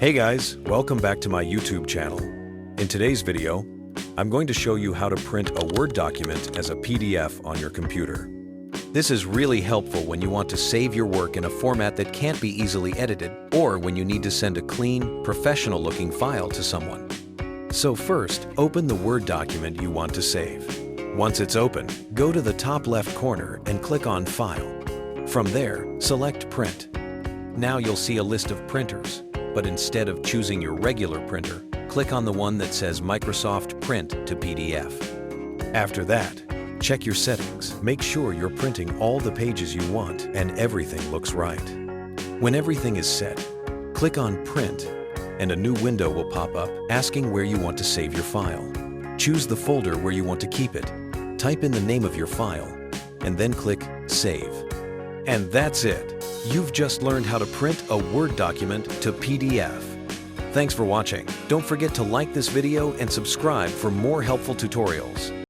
Hey guys, welcome back to my YouTube channel. In today's video, I'm going to show you how to print a Word document as a PDF on your computer. This is really helpful when you want to save your work in a format that can't be easily edited, or when you need to send a clean, professional-looking file to someone. So first, open the Word document you want to save. Once it's open, go to the top left corner and click on File. From there, select Print. Now you'll see a list of printers, but instead of choosing your regular printer, click on the one that says Microsoft Print to PDF. After that, check your settings. Make sure you're printing all the pages you want and everything looks right. When everything is set, click on Print, and a new window will pop up asking where you want to save your file. Choose the folder where you want to keep it, type in the name of your file, and then click Save. And that's it! You've just learned how to print a Word document to PDF. Thanks for watching. Don't forget to like this video and subscribe for more helpful tutorials.